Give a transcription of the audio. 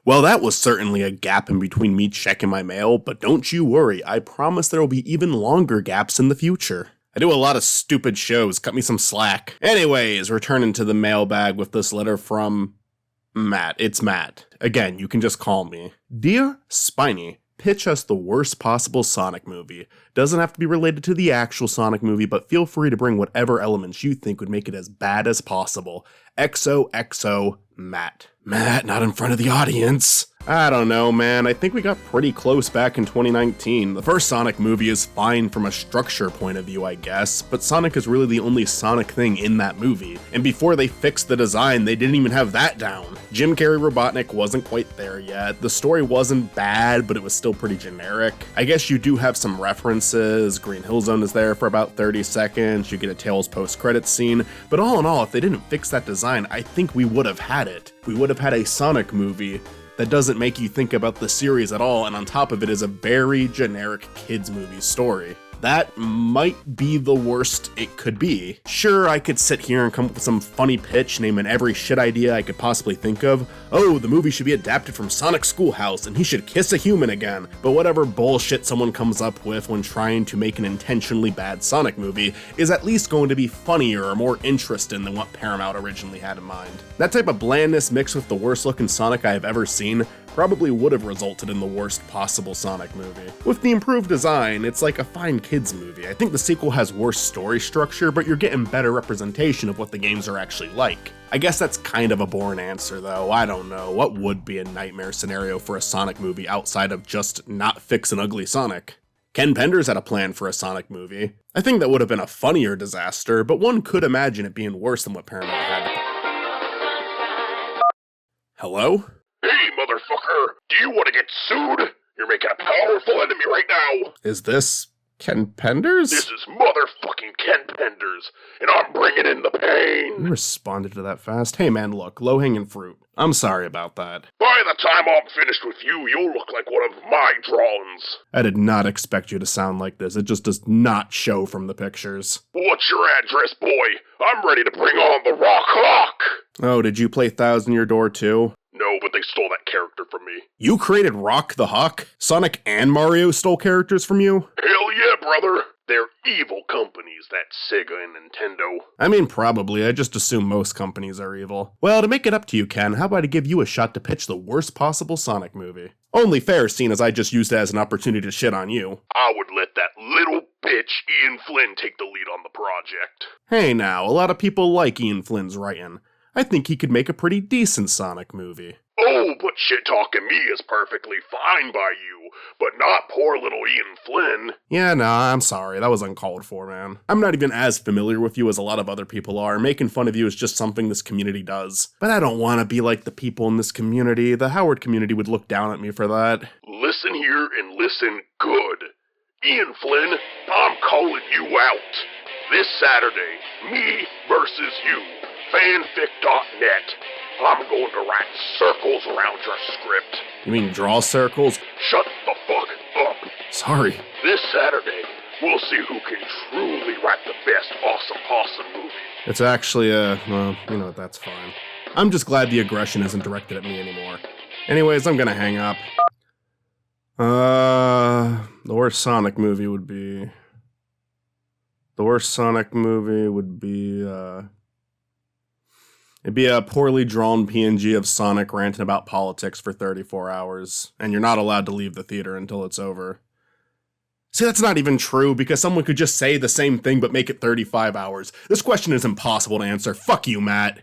Well, that was certainly a gap in between me checking my mail, but don't you worry, I promise there will be even longer gaps in the future. I do a lot of stupid shows, cut me some slack. Anyways, returning to the mailbag with this letter from Matt. It's Matt. Again, you can just call me. Dear Spiny, pitch us the worst possible Sonic movie. Doesn't have to be related to the actual Sonic movie, but feel free to bring whatever elements you think would make it as bad as possible. XOXO Matt. Matt, not in front of the audience. I don't know, man. I think we got pretty close back in 2019. The first Sonic movie is fine from a structure point of view, I guess, but Sonic is really the only Sonic thing in that movie. And before they fixed the design, they didn't even have that down. Jim Carrey Robotnik wasn't quite there yet. The story wasn't bad, but it was still pretty generic. I guess you do have some references. Green Hill Zone is there for about 30 seconds. You get a Tails post-credits scene. But all in all, if they didn't fix that design, I think we would have had it. We would have had a Sonic movie that doesn't make you think about the series at all, and on top of it is a very generic kids movie story. That might be the worst it could be. Sure, I could sit here and come up with some funny pitch naming every shit idea I could possibly think of. Oh, the movie should be adapted from Sonic Schoolhouse and he should kiss a human again. But whatever bullshit someone comes up with when trying to make an intentionally bad Sonic movie is at least going to be funnier or more interesting than what Paramount originally had in mind. That type of blandness mixed with the worst looking Sonic I have ever seen probably would have resulted in the worst possible Sonic movie. With the improved design, it's like a fine kids movie. I think the sequel has worse story structure, but you're getting better representation of what the games are actually like. I guess that's kind of a boring answer though, I don't know. What would be a nightmare scenario for a Sonic movie outside of just not fix an ugly Sonic? Ken Penders had a plan for a Sonic movie. I think that would have been a funnier disaster, but one could imagine it being worse than what Paramount had. Hello? Hey, motherfucker! Do you want to get sued? You're making a powerful enemy right now! Is this Ken Penders? This is motherfucking Ken Penders, and I'm bringing in the pain! You responded to that fast. Hey man, look, low-hanging fruit. I'm sorry about that. By the time I'm finished with you, you'll look like one of my drawings. I did not expect you to sound like this. It just does not show from the pictures. What's your address, boy? I'm ready to bring on the Rock Hawk! Oh, did you play Thousand Year Door too? No, but they stole that character from me. You created Rock the Hawk? Sonic and Mario stole characters from you? Hell yeah, brother! They're evil companies, that Sega and Nintendo. I mean, probably. I just assume most companies are evil. Well, to make it up to you, Ken, how about I give you a shot to pitch the worst possible Sonic movie? Only fair, seeing as I just used it as an opportunity to shit on you. I would let that little bitch Ian Flynn take the lead on the project. Hey now, a lot of people like Ian Flynn's writing. I think he could make a pretty decent Sonic movie. Oh, but shit-talking me is perfectly fine by you, but not poor little Ian Flynn. Yeah, nah, I'm sorry. That was uncalled for, man. I'm not even as familiar with you as a lot of other people are. Making fun of you is just something this community does. But I don't want to be like the people in this community. The Howard community would look down at me for that. Listen here and listen good. Ian Flynn, I'm calling you out. This Saturday, me versus you. Fanfic.net. I'm going to write circles around your script. You mean draw circles? Shut the fuck up. Sorry. This Saturday, we'll see who can truly write the best awesome movie. It's actually, well, you know, that's fine. I'm just glad the aggression isn't directed at me anymore. Anyways, I'm gonna hang up. The worst Sonic movie would be... It'd be a poorly drawn PNG of Sonic ranting about politics for 34 hours, and you're not allowed to leave the theater until it's over. See, that's not even true, because someone could just say the same thing but make it 35 hours. This question is impossible to answer. Fuck you, Matt.